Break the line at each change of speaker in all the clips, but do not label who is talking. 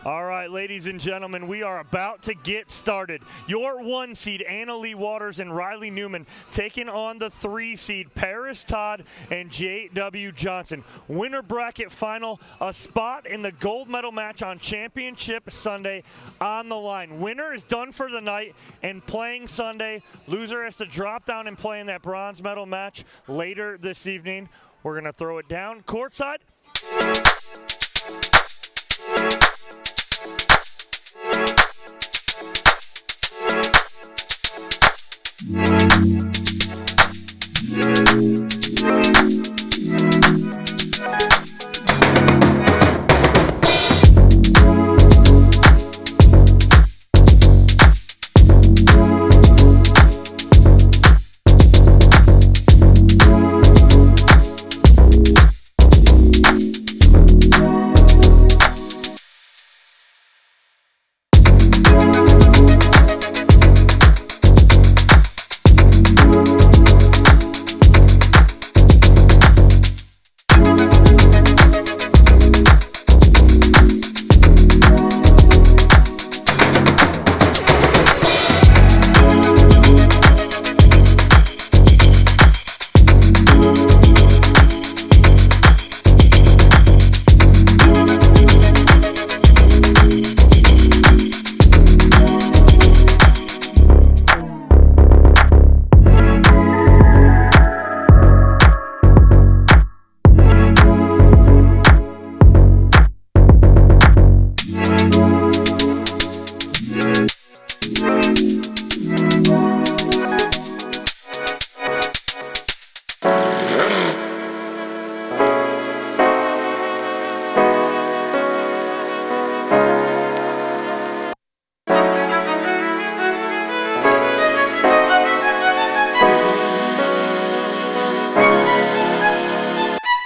All right, ladies and gentlemen, we are about to get started. Your 1 seed, Anna Lee Waters and Riley Newman, taking on the 3 seed, Paris Todd and J.W. Johnson. Winner bracket final, a spot in the gold medal match on Championship Sunday on the line. Winner is done for the night and playing Sunday. Loser has to drop down and play in that bronze medal match later this evening. We're going to throw it down courtside.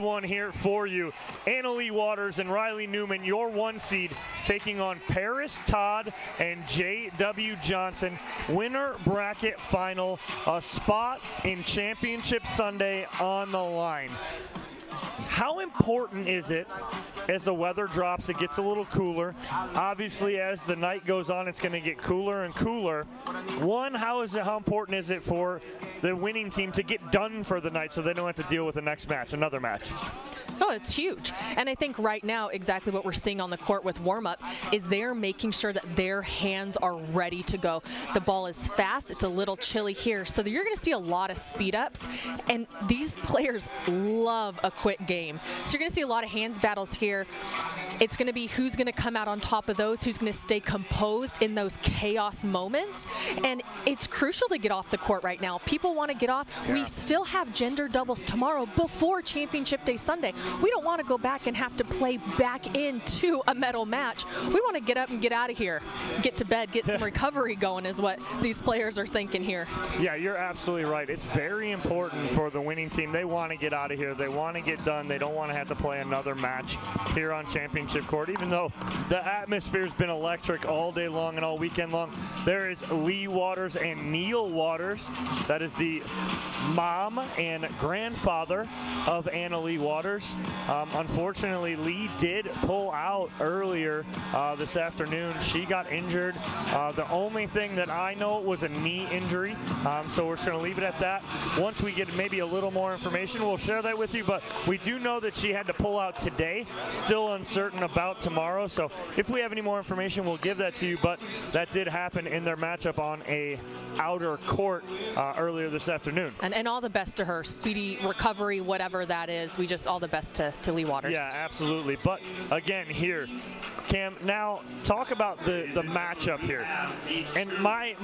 One here for you, Anna Lee Waters and Riley Newman, your 1 seed, taking on Paris Todd and J.W. Johnson. Winner bracket final, a spot in Championship Sunday on the line. How important is it as the weather drops, it gets a little cooler? Obviously, as the night goes on, it's going to get cooler and cooler. One, how important is it for the winning team to get done for the night so they don't have to deal with the next match, another match?
Oh, it's huge. And I think right now, exactly what we're seeing on the court with warm-up is they're making sure that their hands are ready to go. The ball is fast. It's a little chilly here. So you're going to see a lot of speed-ups. And these players love a quick game. So you're going to see a lot of hands battles here. It's going to be who's going to come out on top of those, who's going to stay composed in those chaos moments. And it's crucial to get off the court right now. People want to get off. Yeah. We still have gender doubles tomorrow before Championship Day Sunday. We don't want to go back and have to play back into a medal match. We want to get up and get out of here, get to bed, get some recovery going is what these players are thinking here. Yeah,
you're absolutely right. It's very important for the winning team. They want to get out of here. They want to get done. They don't want to have to play another match here on Championship Court, even though the atmosphere's been electric all day long and all weekend long. There is Lee Waters and Neil Waters. That is the mom and grandfather of Anna Lee Waters. Unfortunately, Lee did pull out earlier this afternoon. She got injured. The only thing that I know was a knee injury, so we're just going to leave it at that. Once we get maybe a little more information, we'll share that with you, but we do know that she had to pull out today. Still uncertain about tomorrow, so if we have any more information, we'll give that to you, but that did happen in their matchup on a outer court earlier this afternoon.
And all the best to her. Speedy recovery, whatever that is. We just all the best to Lee Waters.
Yeah, absolutely. But again, here, Cam, now talk about the matchup here. And my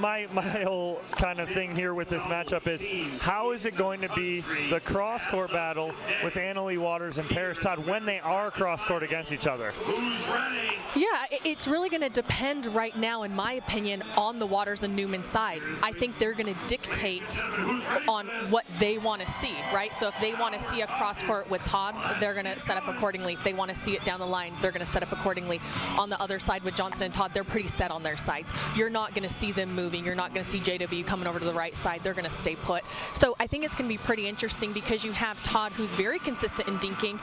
whole kind of thing here with this matchup is, how is it going to be the cross-court battle with Anna Lee Waters and Paris Todd when they are cross-court against each other?
Yeah, it's really going to depend right now, in my opinion, on the Waters and Newman side. I think they're going to dictate on what they want to see, right? So if they want to see a cross-court with Todd, they're going to set up accordingly. If they want to see it down the line, they're going to set up accordingly. On the other side with Johnson and Todd, they're pretty set on their sides. You're not going to see them moving. You're not going to see JW coming over to the right side. They're going to stay put. So I think it's going to be pretty interesting because you have Todd, who's very consistent in dinking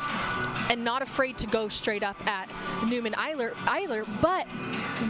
and not afraid to go straight up at Newman either, but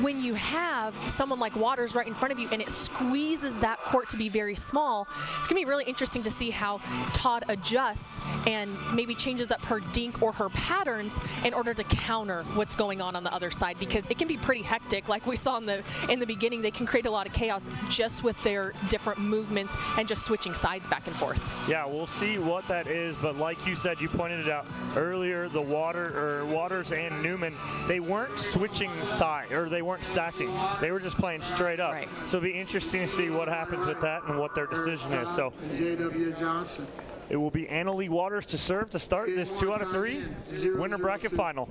when you have someone like Waters right in front of you and it squeezes that court to be very small, it's going to be really interesting to see how Todd adjusts and maybe changes up her dink or her patterns in order to counter what's going on the other side, because it can be pretty hectic. Like we saw in the beginning, they can create a lot of chaos just with their different movements and just switching sides back and forth.
Yeah, we'll see what that is, but like you said, you pointed it out earlier, the Waters and Newman, they weren't switching side, or they weren't stacking. They were just playing straight up.
Right.
So it'll be interesting to see what happens with that and what their decision is. So it will be Annalee Waters to serve to start this 2 out of 3 winner bracket final.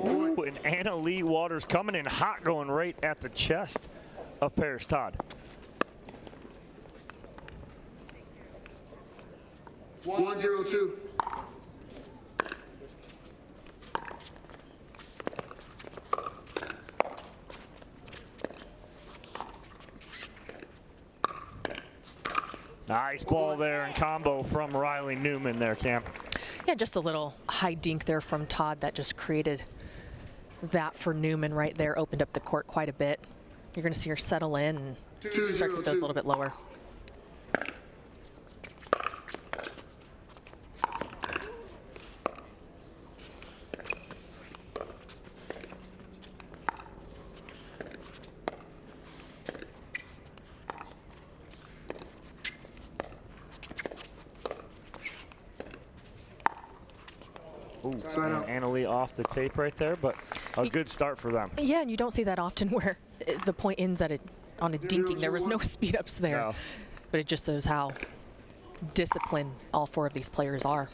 Ooh, and Annalee Waters coming in hot, going right at the chest of Paris Todd.
102.
Nice ball there and combo from Riley Newman there, Cam.
Yeah, just a little high dink there from Todd that just created that for Newman right there, opened up the court quite a bit. You're going to see her settle in and start to get those a little bit lower.
Ooh, and Annalee off the tape right there, but a good start for them.
Yeah, and you don't see that often where the point ends at on a dinking. There was no speed ups there,
No.
but it just shows how disciplined all 4 of these players are.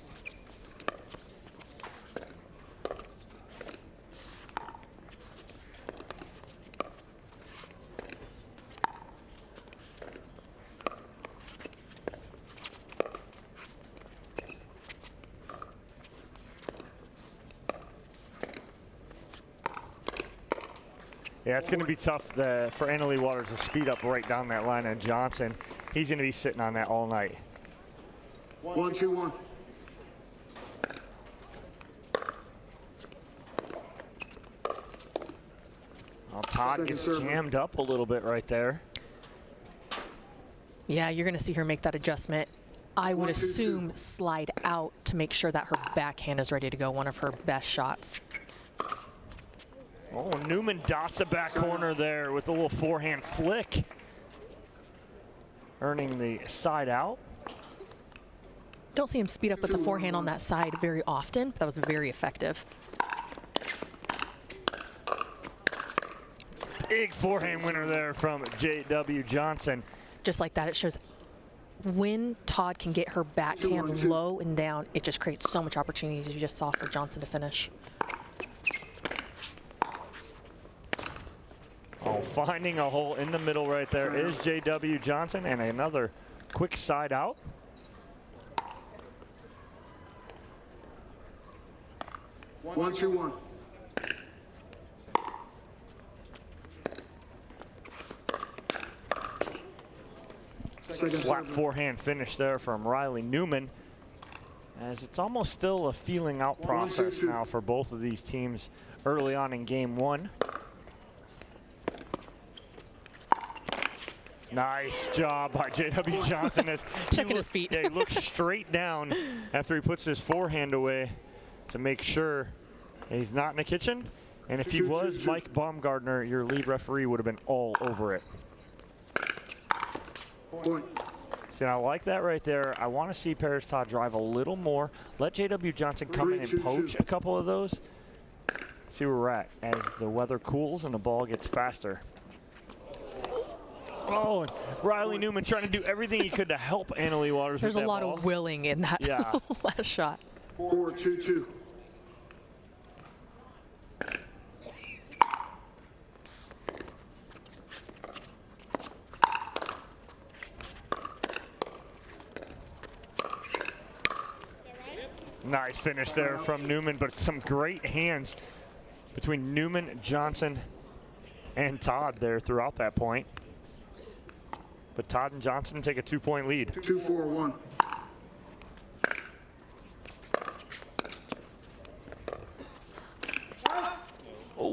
Yeah, it's going to be tough for Annalee Waters to speed up right down that line, and Johnson, he's going to be sitting on that all night.
1-2-1.
Well, Todd gets jammed up a little bit right there.
Yeah, you're going to see her make that adjustment. I would assume slide out to make sure that her backhand is ready to go, one of her best shots.
Oh, Newman dots the back corner there with a little forehand flick, earning the side out.
Don't see him speed up with the forehand on that side very often, but that was very effective.
Big forehand winner there from J.W. Johnson.
Just like that, it shows when Todd can get her backhand low and down, it just creates so much opportunity, as you just saw, for Johnson to finish.
Oh, finding a hole in the middle right there is J.W. Johnson, and another quick side out.
One, two, one.
Flat forehand finish there from Riley Newman, as it's almost still a feeling out process now for both of these teams early on in game 1. Nice job by J.W. Johnson. As
checking his feet.
Yeah, he looks straight down after he puts his forehand away to make sure he's not in the kitchen. And if he was, Mike Baumgartner, your lead referee, would have been all over it.
Point.
See, I like that right there. I want to see Paris Todd drive a little more. Let J.W. Johnson come in and poach a couple of those. See where we're at as the weather cools and the ball gets faster. Oh, and Riley Newman trying to do everything he could to help Annalee Waters.
There's a lot
ball.
of willing in that last shot.
4-2-2.
Nice finish there from Newman, but some great hands between Newman, Johnson, and Todd there throughout that point. But Todd and Johnson take a 2-point lead.
2-4-1.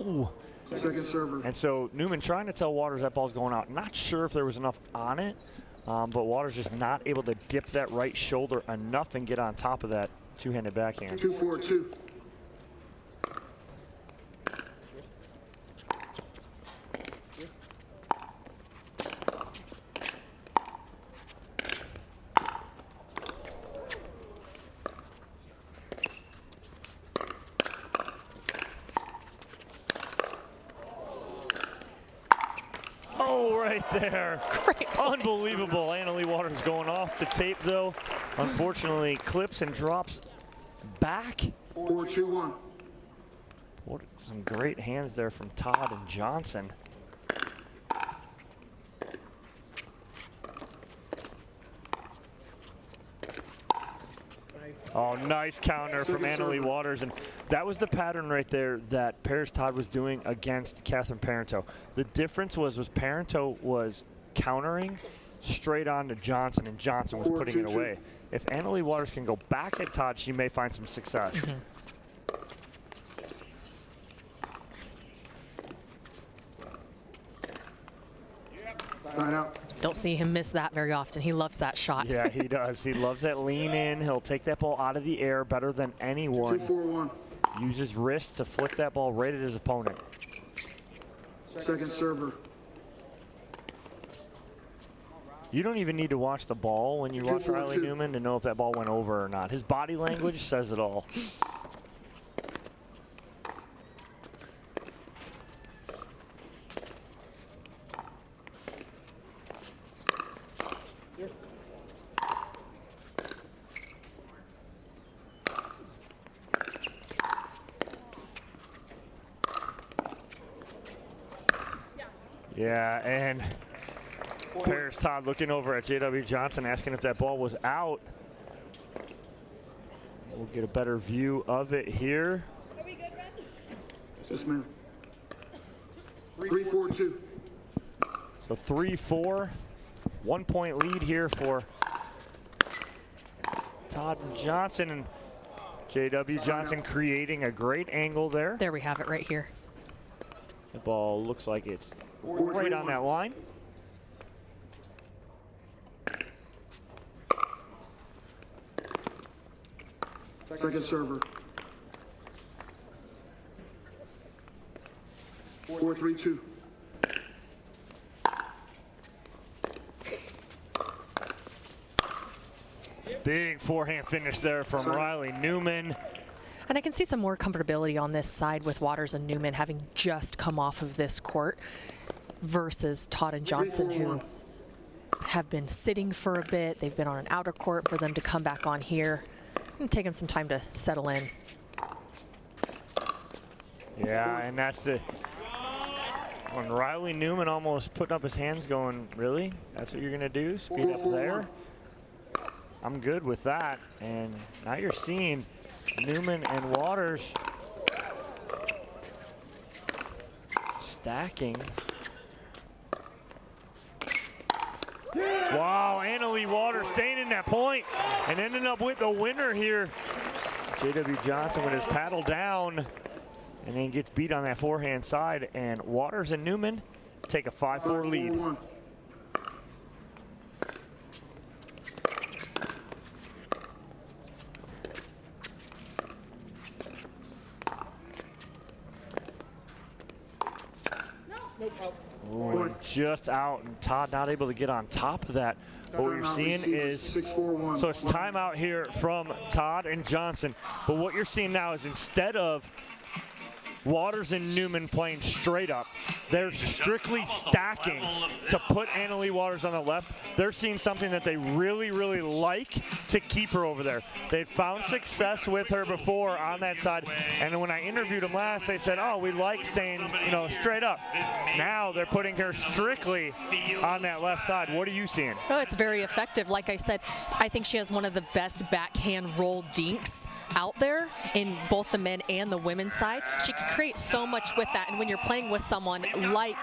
Oh.
Second server.
And so Newman trying to tell Waters that ball's going out. Not sure if there was enough on it, but Waters just not able to dip that right shoulder enough and get on top of that two-handed backhand.
2-4-2.
Oh, right there.
Great.
Unbelievable. Annalie Waters going off the tape, though. Unfortunately, clips and drops back.
4-2-1.
What, some great hands there from Todd and Johnson. Oh, nice counter from Annalie Waters. And that was the pattern right there that Paris Todd was doing against Catherine Parenteau. The difference was Parenteau was countering straight on to Johnson, and Johnson was putting it away. If Annalie Waters can go back at Todd, she may find some success.
Out.
Don't see him miss that very often. He loves that shot.
Yeah, he does. He loves that lean in. He'll take that ball out of the air better than anyone.
2-4-1.
Use his wrist to flick that ball right at his opponent.
Second server.
You don't even need to watch the ball when you watch
2-4-2.
Riley Newman to know if that ball went over or not. His body language says it all. Yeah, and Paris Todd looking over at J.W. Johnson, asking if that ball was out. We'll get a better view of it here.
Yes, ma'am. 3-4-2.
So 3-4, 1 point lead here for Todd and Johnson, and J.W. Johnson creating a great angle there.
There we have it right here.
The ball looks like it's right on that line.
Second server. 4-3-2.
Big forehand finish there from Riley Newman.
And I can see some more comfortability on this side with Waters and Newman having just come off of this court versus Todd and Johnson, who have been sitting for a bit. They've been on an outer court. For them to come back on here and take them some time to settle in.
Yeah, and that's the when Riley Newman almost putting up his hands going, really? That's what you're going to do? Speed up there? I'm good with that. And now you're seeing Newman and Waters stacking. Wow, Annalie Waters staying in that point and ending up with the winner here. J.W. Johnson with his paddle down and then gets beat on that forehand side, and Waters and Newman take a 5-4 lead. Ooh, just out, and Todd not able to get on top of that. But what you're seeing is, so it's timeout here from Todd and Johnson. But what you're seeing now is instead of Waters and Newman playing straight up, they're strictly stacking to put Annalie Waters on the left. They're seeing something that they really, really like to keep her over there. They've found success with her before on that side, and when I interviewed them last, they said, oh, we like staying, straight up. Now they're putting her strictly on that left side. What are you seeing?
Oh, it's very effective. Like I said, I think she has one of the best backhand roll dinks out there in both the men and the women's side. She can create so much with that, and when you're playing with someone like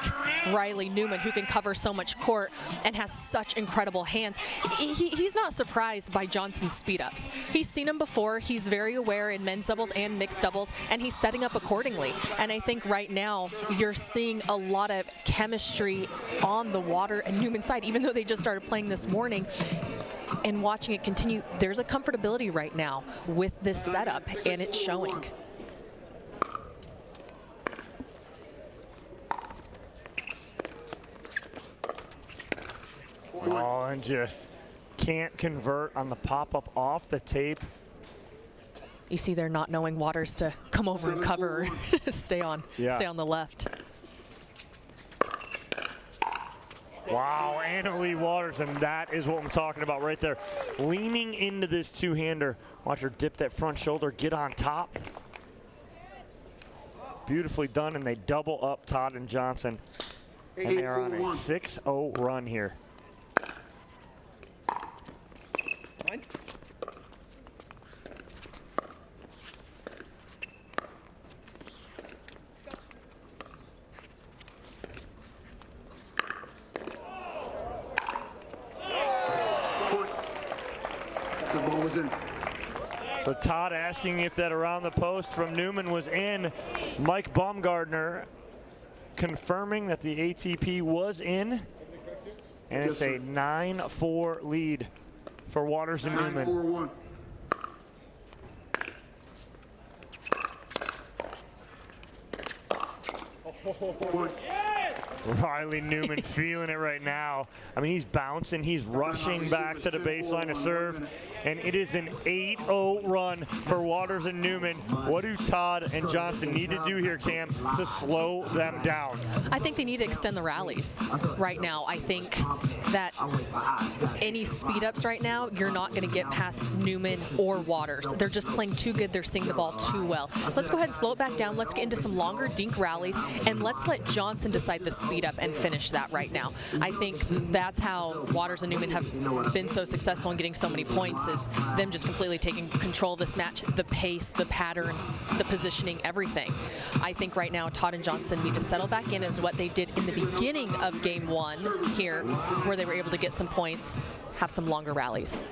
Riley Newman, who can cover so much court and has such incredible hands, he's not surprised by Johnson's speed ups. He's seen them before. He's very aware in men's doubles and mixed doubles, and he's setting up accordingly. And I think right now you're seeing a lot of chemistry on the Water and Newman side, even though they just started playing this morning. And watching it continue, there's a comfortability right now with this setup, and it's showing.
Oh, and just can't convert on the pop-up off the tape.
You see they're not knowing Waters to come over and cover or stay on the left.
Wow, Annalie Waters, and that is what I'm talking about right there. Leaning into this two-hander. Watch her dip that front shoulder, get on top. Beautifully done, and they double up Todd and Johnson. And they're on a 6-0 run here. So Todd asking if that around the post from Newman was in. Mike Baumgartner confirming that the ATP was in. And it's a 9-4 lead for Waters and Newman. Riley Newman feeling it right now. I mean, he's bouncing, he's rushing back to the baseline to serve, and it is an 8-0 run for Waters and Newman. What do Todd and Johnson need to do here, Cam, to slow them down?
I think they need to extend the rallies right now. I think that any speed ups right now, you're not going to get past Newman or Waters. They're just playing too good. They're seeing the ball too well. Let's go ahead and slow it back down. Let's get into some longer dink rallies, and let's let Johnson decide the speed up and finish that right now. I think that's how Waters and Newman have been so successful in getting so many points, is them just completely taking control of this match, the pace, the patterns, the positioning, everything. I think right now Todd and Johnson need to settle back in as what they did in the beginning of game one here, where they were able to get some points, have some longer rallies.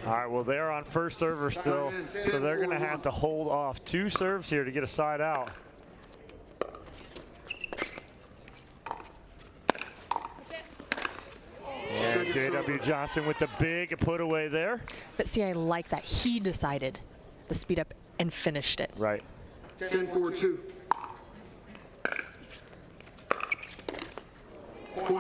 All right, well, they're on first server still, so they're going to have to hold off 2 serves here to get a side out. And J.W. Johnson with the big put away there.
But see, I like that he decided the speed up and finished it.
Right.
10-4-2.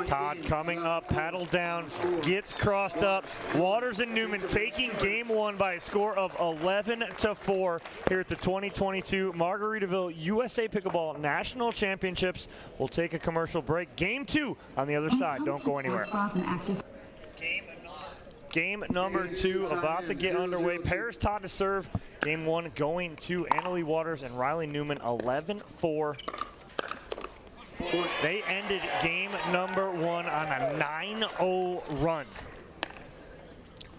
Todd coming up, paddle down, gets crossed up. Waters and Newman taking game one by a score of 11-4 here at the 2022 Margaritaville USA Pickleball National Championships. We'll take a commercial break. Game 2 on the other side. Don't go anywhere. Game number 2 about to get underway. Pairs Todd to serve. Game 1 going to Annalie Waters and Riley Newman, 11-4. They ended game number 1 on a 9-0 run.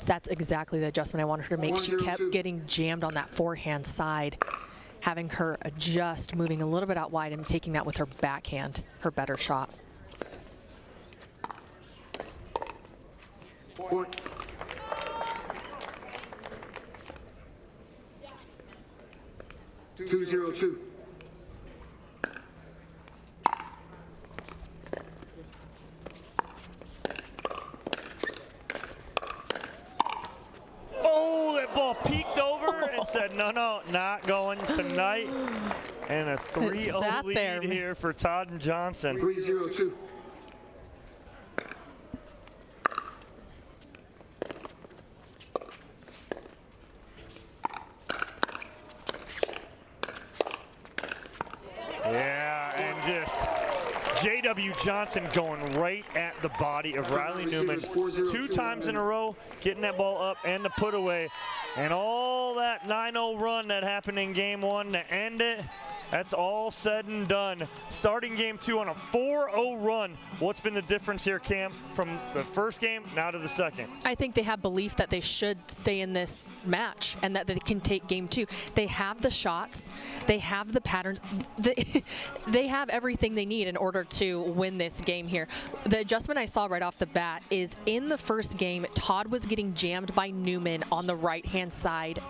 That's exactly the adjustment I wanted her to make. She kept getting jammed on that forehand side, having her adjust, moving a little bit out wide and taking that with her backhand, her better shot.
Point. Two 2-0-2.
Oh, that ball peeked over and said, no, not going tonight. And a 3-0 lead here for Todd and Johnson.
3-0-2.
Yeah, and just J.W. Johnson going right at the body of Riley Newman 2 times in a row, getting that ball up and the put away. And all that 9-0 run that happened in game 1 to end it, That's all said and done. Starting game 2 on a 4-0 run. What's been the difference here, Cam, from the first game now to the second?
I think they have belief that they should stay in this match and that they can take game 2. They have the shots. They have the patterns. They have everything they need in order to win this game here. The adjustment I saw right off the bat is in the first game, Todd was getting jammed by Newman on the right-hand side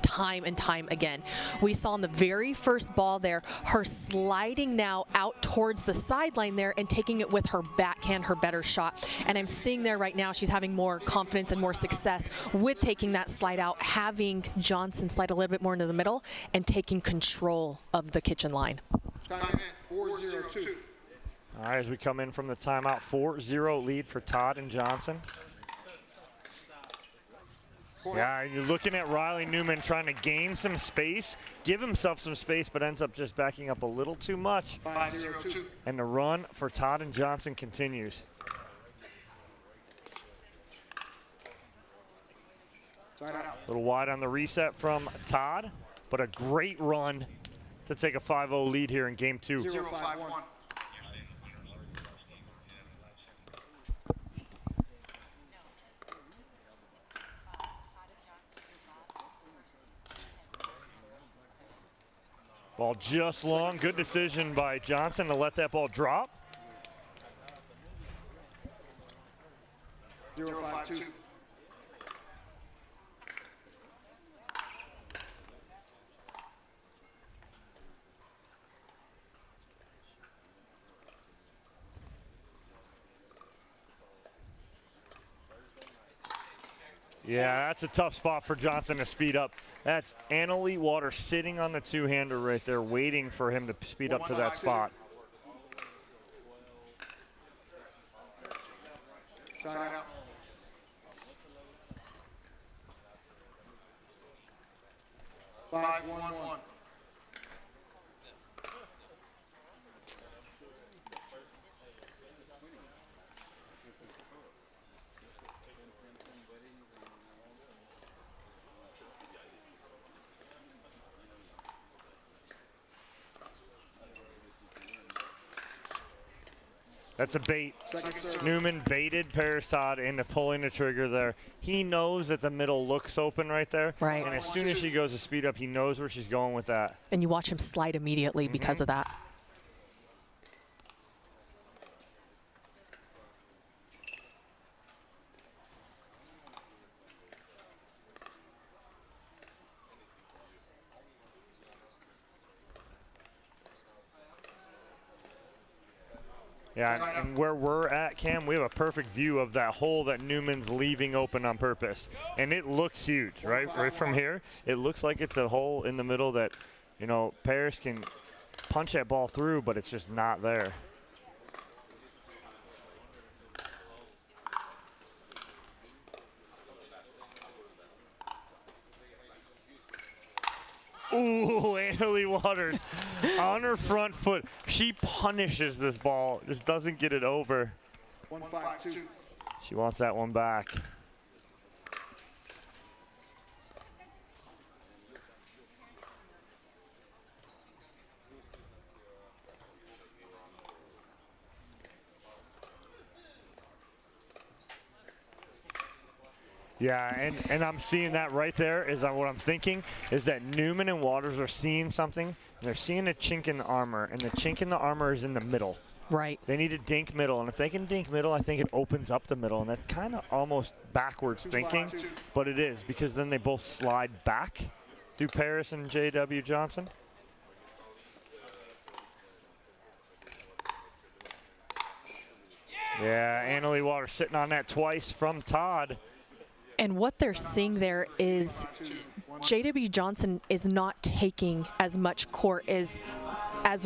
time and time again. We saw on the very first ball there, her sliding now out towards the sideline there and taking it with her backhand, her better shot. And I'm seeing there right now, she's having more confidence and more success with taking that slide out, having Johnson slide a little bit more into the middle and taking control of the kitchen line.
Time 4-0-2.
All right, as we come in from the timeout, 4-0 lead for Todd and Johnson. Yeah, you're looking at Riley Newman trying to gain some space, give himself some space, but ends up just backing up a little too much.
5-0-2.
And the run for Todd and Johnson continues.
Side out.
A little wide on the reset from Todd, but a great run to take a 5-0 lead here in game 2.
0-5-1.
Ball just long. Good decision by Johnson to let that ball drop.
0-5-2.
Yeah, that's a tough spot for Johnson to speed up. That's Annalie Waters sitting on the two-hander right there, waiting for him to speed up to that spot.
Side out. Five, 1-1.
That's a bait.
Second serve.
Newman baited Paris Todd into pulling the trigger there. He knows that the middle looks open right there.
Right.
And as soon as she goes to speed up, he knows where she's going with that.
And you watch him slide immediately because of that.
Yeah, and where we're at, Cam, we have a perfect view of that hole that Newman's leaving open on purpose. And it looks huge, right? Right from here, it looks like it's a hole in the middle that, you know, Paris can punch that ball through, but it's just not there. Ooh, Annalie Waters on her front foot. She punishes this ball, just doesn't get it over.
1-5-2.
She wants that one back. Yeah, and I'm seeing that right there is what I'm thinking is that Newman and Waters are seeing something. And they're seeing a chink in the armor, and the chink in the armor is in the middle.
Right.
They need to dink middle, and if they can dink middle, I think it opens up the middle, and that's kind of almost backwards thinking, but it is because then they both slide back. Do Paris and J.W. Johnson? Yeah, Annalie Waters sitting on that twice from Todd.
And what they're seeing there is J.W. Johnson is not taking as much court as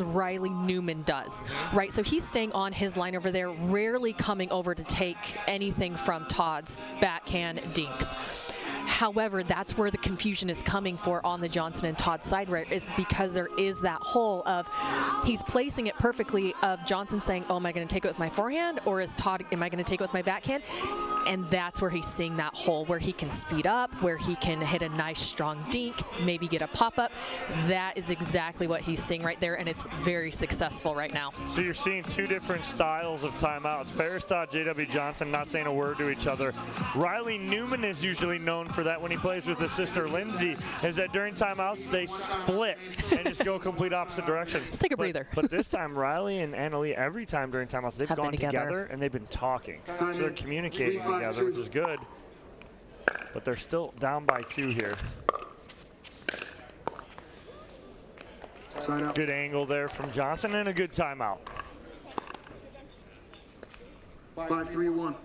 Riley Newman does, right? So he's staying on his line over there, rarely coming over to take anything from Todd's backhand dinks. However, that's where the confusion is coming for on the Johnson and Todd side, right, is because there is that hole of he's placing it perfectly of Johnson saying, oh, am I going to take it with my forehand, or is Todd, am I going to take it with my backhand? And that's where he's seeing that hole where he can speed up, where he can hit a nice strong dink, maybe get a pop-up. That is exactly what he's seeing right there, and it's very successful right now.
So you're seeing two different styles of timeouts. Paris Todd, J.W. Johnson not saying a word to each other. Riley Newman is usually known for that when he plays with his sister Lindsay, is that during timeouts they split and just go complete opposite directions.
Let's take a breather.
But this time, Riley and Annalie, every time during timeouts, they've gone together and they've been talking. So they're communicating together, which is good. But they're still down by 2 here. Good angle there from Johnson and a good timeout.
5-3-1.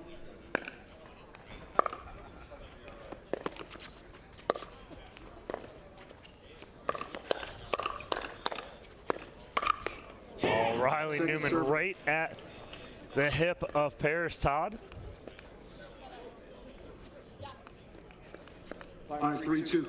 Oh, Riley Newman right at the hip of Paris Todd.
5-3-2.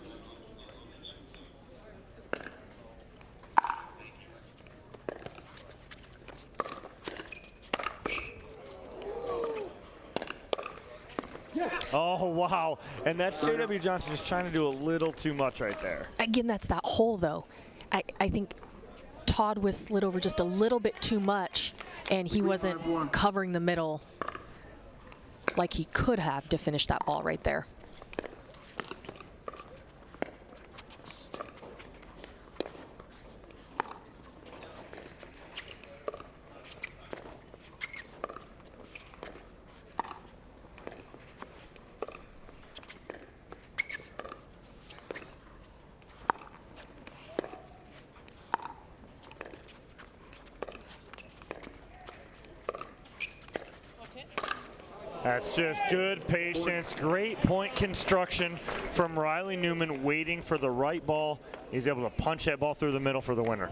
Oh, wow. And that's J.W. Johnson just trying to do a little too much right there.
Again, that's that hole, though. I think Todd was slid over just a little bit too much, and he wasn't covering the middle like he could have to finish that ball right there.
That's just good patience, great point construction from Riley Newman, waiting for the right ball. He's able to punch that ball through the middle for the winner.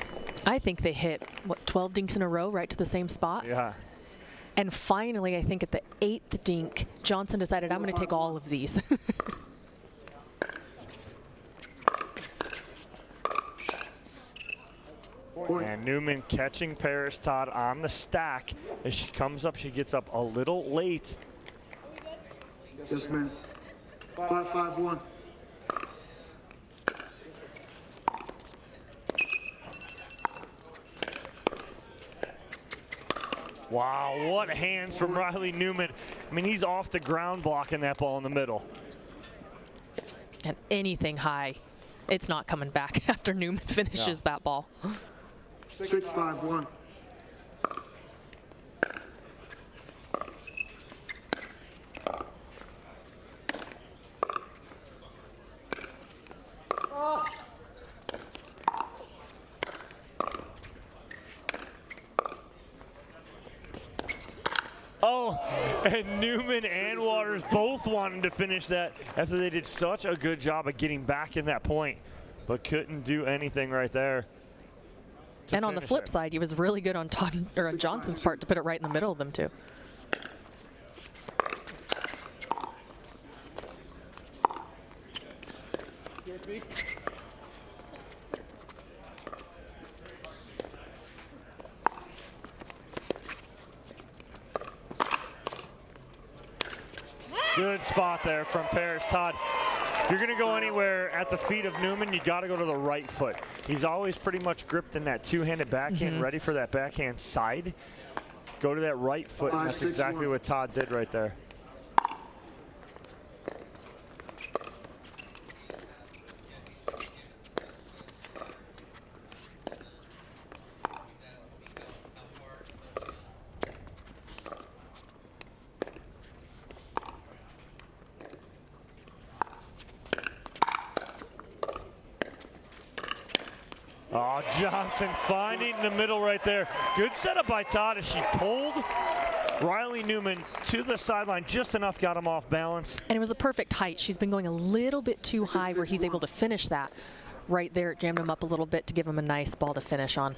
I think they hit, what, 12 dinks in a row right to the same spot?
Yeah.
And finally, I think at the 8th dink, Johnson decided, I'm going to take all of these.
And Newman catching Paris Todd on the stack. As she comes up, she gets up a little late.
Yes, man. 5-5-1.
Wow, what hands from Riley Newman. I mean, he's off the ground blocking that ball in the middle.
And anything high, it's not coming back after Newman finishes that ball.
6-5-1.
Oh, and Newman and Waters both wanted to finish that after they did such a good job of getting back in that point, but couldn't do anything right there.
And on the flip side, he was really good on Todd or on Johnson's part to put it right in the middle of them too.
Good spot there from Paris Todd. If you're going to go anywhere at the feet of Newman, you got to go to the right foot. He's always pretty much gripped in that two-handed backhand, ready for that backhand side. Go to that right foot, and that's exactly what Todd did right there. Oh, Johnson finding the middle right there. Good setup by Todd as she pulled Riley Newman to the sideline. Just enough got him off balance.
And it was a perfect height. She's been going a little bit too high where he's able to finish that. Right there, it jammed him up a little bit to give him a nice ball to finish on.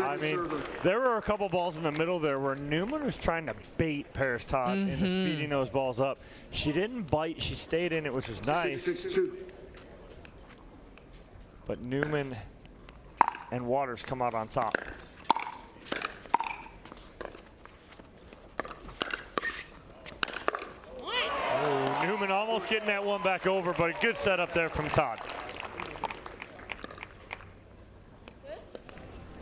I mean, there were a couple balls in the middle there where Newman was trying to bait Paris Todd into speeding those balls up. She didn't bite. She stayed in it, which was nice.
6-2.
But Newman and Waters come out on top. Oh, Newman almost getting that one back over, but a good setup there from Todd.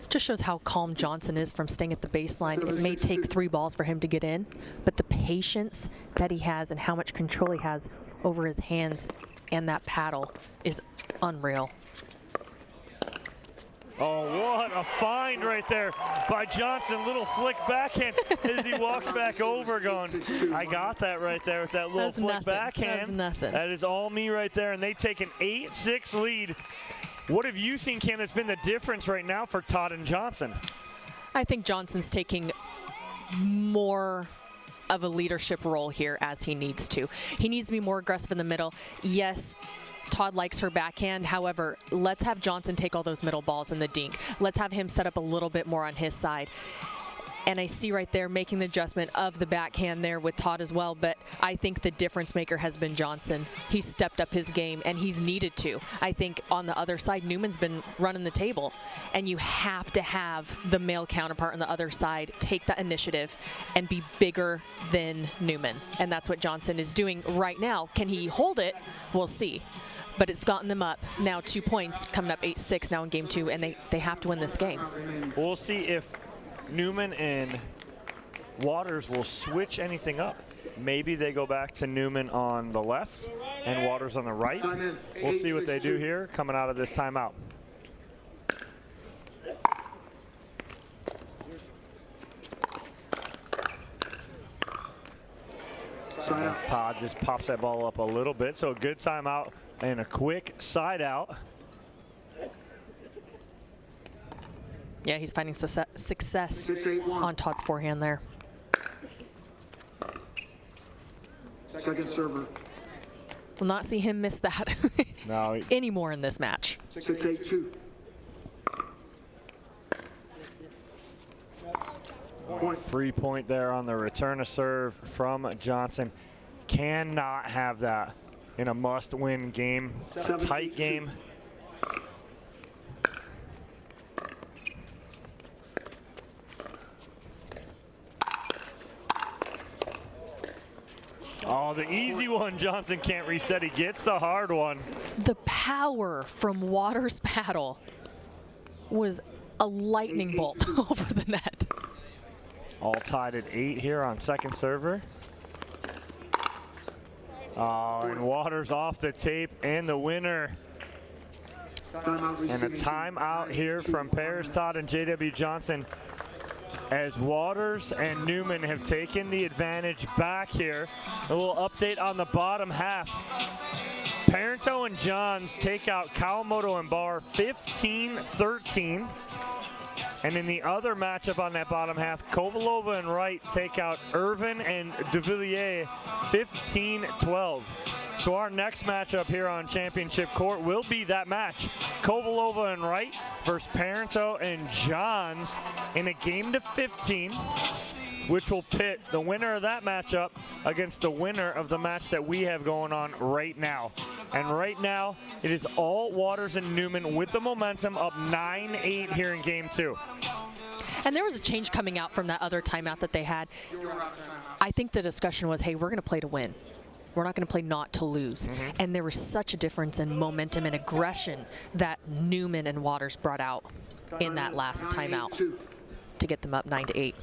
Just shows how calm Johnson is from staying at the baseline. It may take 3 balls for him to get in, but the patience that he has and how much control he has over his hands and that paddle is unreal.
Oh, what a find right there by Johnson. Little flick backhand as he walks back over going, I got that right there with that little flick backhand.
That's nothing.
That is all me right there, and they take an 8-6 lead. What have you seen, Cam, that's been the difference right now for Todd and Johnson?
I think Johnson's taking more of a leadership role here as he needs to. He needs to be more aggressive in the middle. Yes, Todd likes her backhand. However, let's have Johnson take all those middle balls in the dink. Let's have him set up a little bit more on his side. And I see right there making the adjustment of the backhand there with Todd as well, but I think the difference maker has been Johnson. He's stepped up his game, and he's needed to. I think on the other side, Newman's been running the table, and you have to have the male counterpart on the other side take that initiative and be bigger than Newman, and that's what Johnson is doing right now. Can he hold it? We'll see. But it's gotten them up now 2 points, coming up 8-6 now in game 2, and they have to win this game.
We'll see if Newman and Waters will switch anything up. Maybe they go back to Newman on the left and Waters on the right. We'll see what they do here coming out of this timeout. Todd just pops that ball up a little bit, so a good timeout and a quick side out.
Yeah, he's finding success on Todd's forehand there.
Second server.
Will not see him miss that
No,
anymore in this match.
6-8-2.
free point there on the return of serve from Johnson. Cannot have that in a must-win game, a tight game. Oh, the easy one, Johnson can't reset. He gets the hard one.
The power from Waters' paddle was a lightning bolt over the net.
All tied at 8 here on second server. Oh, and Waters off the tape, and the winner. And a timeout here from Paris Todd and J.W. Johnson, as Waters and Newman have taken the advantage back here. A little update on the bottom half. Parento and Johns take out Kawamoto and Barr 15-13. And in the other matchup on that bottom half, Kovalova and Wright take out Irvin and De Villiers 15-12. So our next matchup here on Championship Court will be that match. Kovalova and Wright versus Parento and Johns in a game to 15, which will pit the winner of that matchup against the winner of the match that we have going on right now. And right now, it is all Waters and Newman with the momentum up 9-8 here in game 2.
And there was a change coming out from that other timeout that they had. I think the discussion was, hey, we're going to play to win. We're not going to play not to lose. And there was such a difference in momentum and aggression that Newman and Waters brought out in that last timeout to get them up 9-8.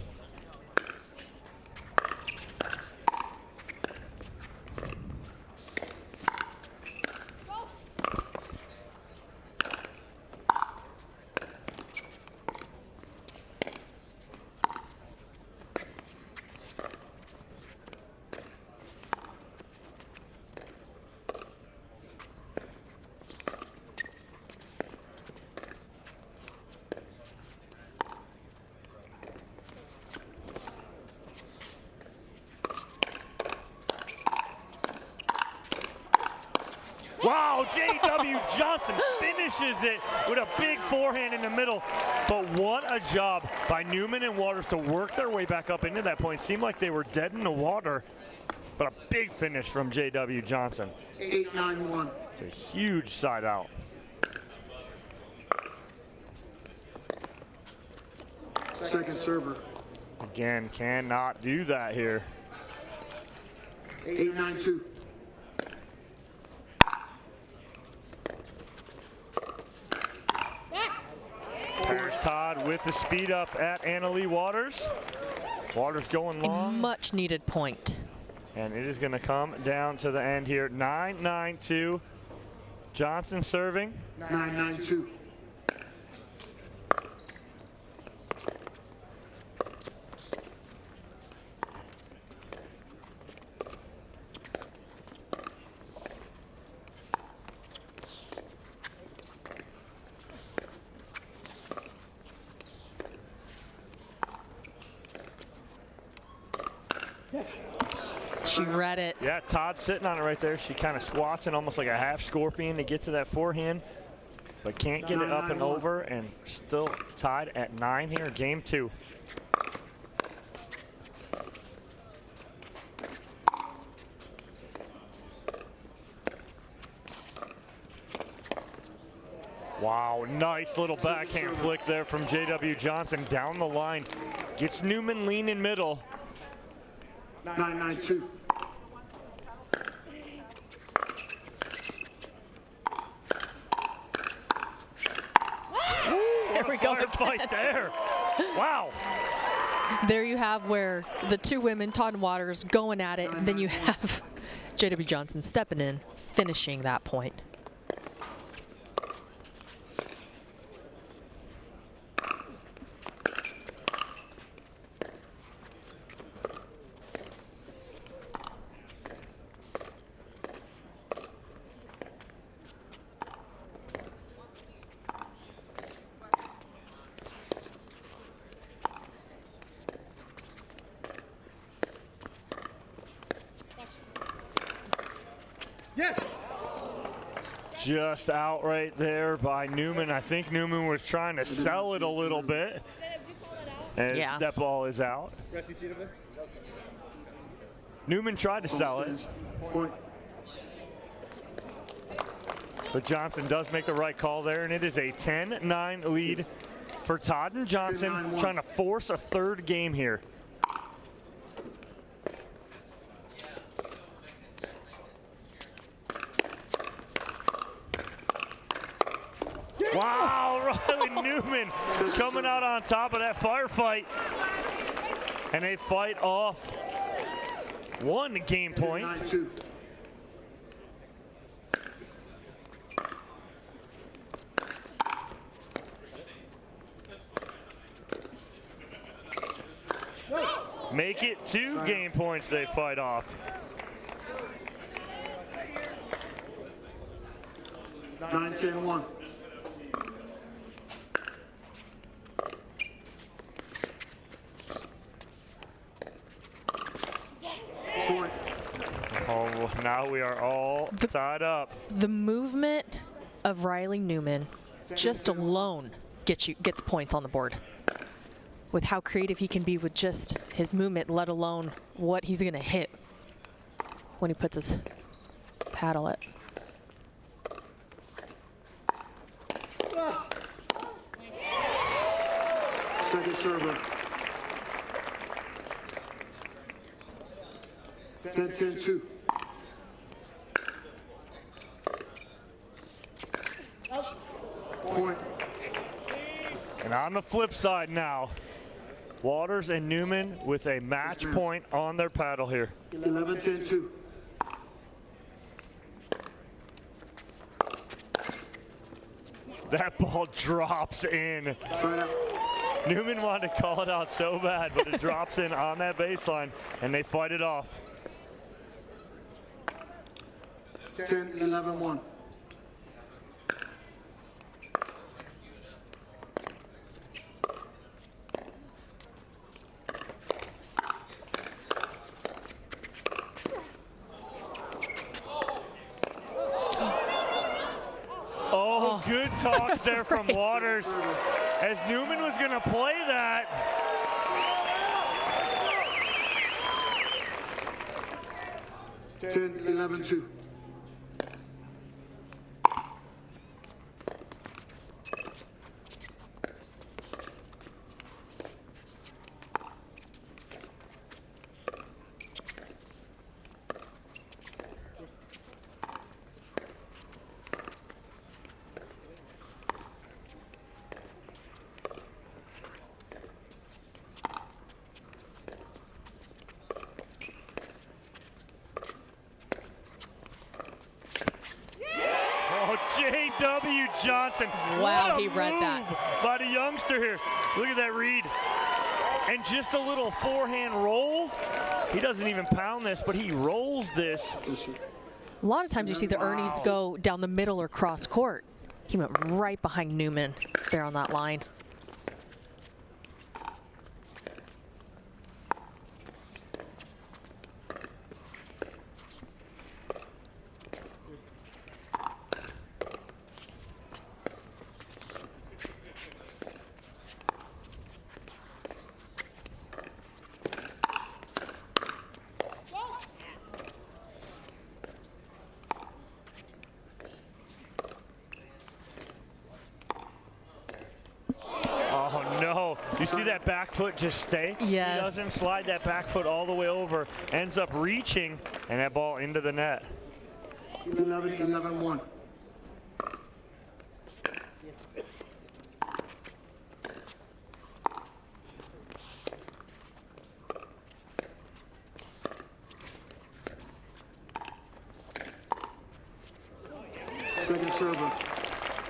Wow, J.W. Johnson finishes it with a big forehand in the middle. But what a job by Newman and Waters to work their way back up into that point. Seemed like they were dead in the water, but a big finish from J.W. Johnson.
8-9-1.
It's a huge side out.
Second server.
Again, cannot do that here.
8-9-2.
There's Todd with the speed up at Annalie Waters. Waters going long.
Much needed point.
And it is going to come down to the end here. 9-9-2. Johnson serving.
9-9-2.
She read it.
Yeah, Todd's sitting on it right there. She kind of squats in almost like a half scorpion to get to that forehand, but can't get it up and over, and still tied at 9 here, game 2. Wow, nice little backhand flick there from J.W. Johnson down the line. Gets Newman leaning middle.
9-9-2.
There we go.
Fight there. Wow.
There you have where the two women, Todd and Waters, going at it, and then you have J.W. Johnson stepping in, finishing that point.
Just out right there by Newman. I think Newman was trying to sell it a little bit. And
Yeah.
that ball is out. Newman tried to sell it,
Point.
but Johnson does make the right call there, and it is a 10-9 lead for Todd and Johnson,
10-9-1.
trying to force a third game here. Wow, Riley Newman coming out on top of that firefight. And they fight off one game point.
9-2.
Make it 2 game points they fight off.
9-10-1. Point.
Oh, now we are all tied up.
The movement of Riley Newman just alone gets points on the board. With how creative he can be with just his movement, let alone what he's going to hit when he puts his paddle up.
Second server. 10-10-2. Point.
And on the flip side now, Waters and Newman with a match point on their paddle here.
11-10-2.
That ball drops in.
Side out.
Newman wanted to call it out so bad, but it drops in on that baseline, and they fight it off.
10-11-1.
talk there from Waters as Newman was going to play that.
Ten, 11-2.
J.W. Johnson.
Wow, he read that.
By the youngster here. Look at that read. And just a little forehand roll. He doesn't even pound this, but he rolls this.
A lot of times you see the Ernies go down the middle or cross court. He went right behind Newman there on that line.
You see that back foot just stay?
Yes.
He doesn't slide that back foot all the way over, ends up reaching, and that ball into the net.
11-1. Second server.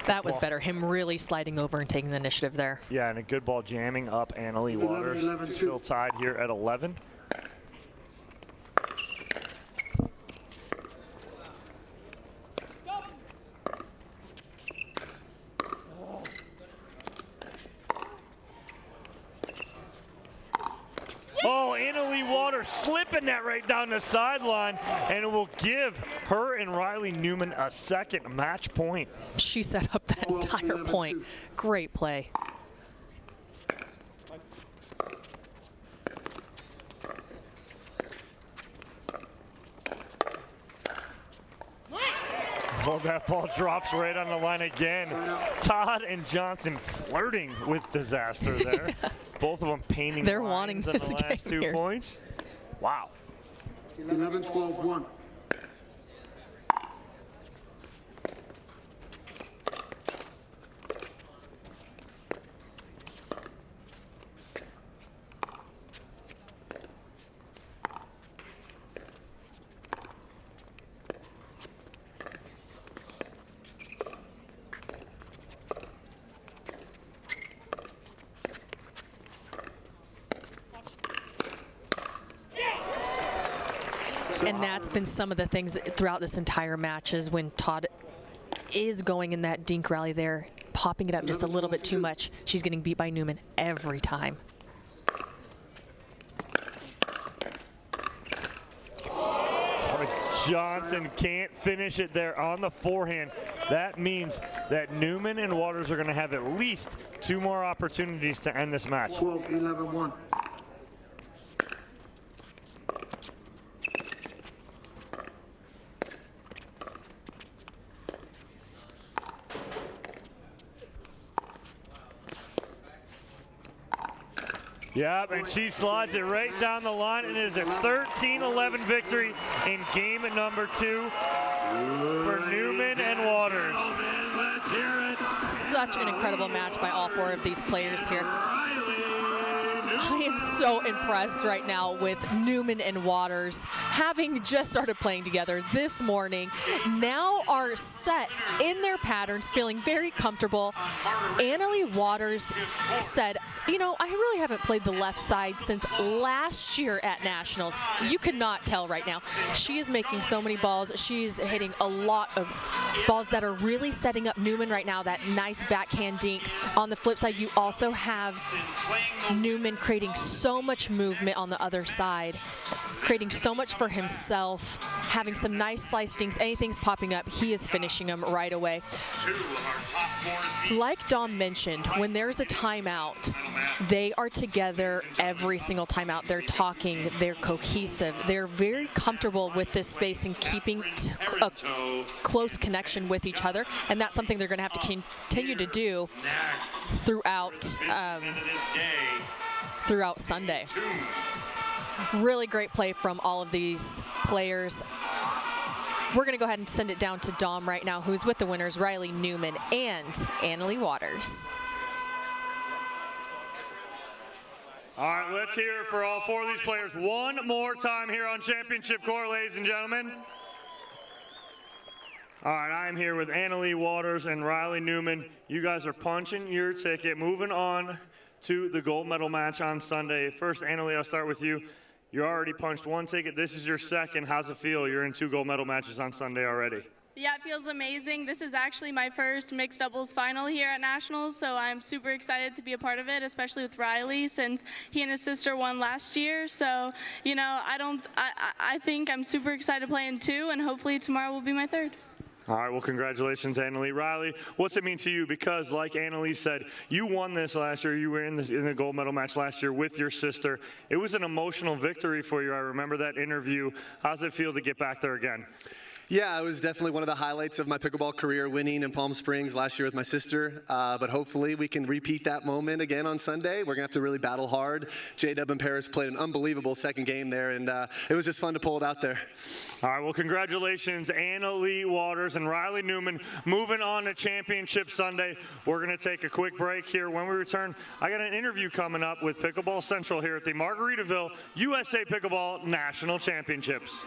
That was better, him really sliding over and taking the initiative there.
Yeah, and a good ball jamming up Annalie Waters.
11-2.
Still tied here at 11. Oh, Annalie Waters slipping that right down the sideline, and it will give her and Riley Newman a second match point.
She set up that entire point. Great play.
Oh, that ball drops right on the line again. Todd and Johnson flirting with disaster there. Both of them painting
They're
lines
wanting
on
this
the last
game
2
here.
points. Wow.
11-12-1.
And that's been some of the things throughout this entire match is when Todd is going in that dink rally there, popping it up just a little bit too much. She's getting beat by Newman every time.
Johnson can't finish it there on the forehand. That means that Newman and Waters are going to have at least 2 more opportunities to end this match.
12-11-1.
Yep, and she slides it right down the line, and it is a 13-11 victory in game number 2 for Newman and Waters.
Such an incredible match by all 4 of these players here. I am so impressed right now with Newman and Waters having just started playing together this morning. Now are set in their patterns, feeling very comfortable. Annalie Waters said, you know, I really haven't played the left side since last year at Nationals. You could not tell right now. She is making so many balls. She's hitting a lot of balls that are really setting up Newman right now, that nice backhand dink. On the flip side, you also have Newman creating so much movement on the other side, creating so much for himself, having some nice slice dinks. Anything's popping up, he is finishing them right away. Like Dom mentioned, when there's a timeout, they are together every single timeout. They're talking, they're cohesive, they're very comfortable with this space and keeping a close connection with each other, and that's something they're going to have to continue to do throughout Sunday. Really great play from all of these players. We're going to go ahead and send it down to Dom right now, who's with the winners, Riley Newman and Annalie Waters.
All right, let's hear it for all four of these players one more time here on Championship Court, ladies and gentlemen. All right, I'm here with Annalie Waters and Riley Newman. You guys are punching your ticket. Moving on to the gold medal match on Sunday. First, Annalie, I'll start with you. You already punched one ticket. This is your second. How's it feel? You're in 2 gold medal matches on Sunday already.
Yeah, it feels amazing. This is actually my first mixed doubles final here at Nationals, so I'm super excited to be a part of it, especially with Riley, since he and his sister won last year. So, you know, I think I'm super excited to play in 2, and hopefully tomorrow will be my 3rd.
All right, well, congratulations, Annalie. Riley, what's it mean to you? Because, like Annalie said, you won this last year. You were in the gold medal match last year with your sister. It was an emotional victory for you. I remember that interview. How's it feel to get back there again?
Yeah, it was definitely one of the highlights of my pickleball career, winning in Palm Springs last year with my sister. But hopefully we can repeat that moment again on Sunday. We're going to have to really battle hard. J-Dub and Paris played an unbelievable second game there, and it was just fun to pull it out there.
All right, well, congratulations, Annalie Waters and Riley Newman. Moving on to Championship Sunday. We're going to take a quick break here. When we return, I got an interview coming up with Pickleball Central here at the Margaritaville USA Pickleball National Championships.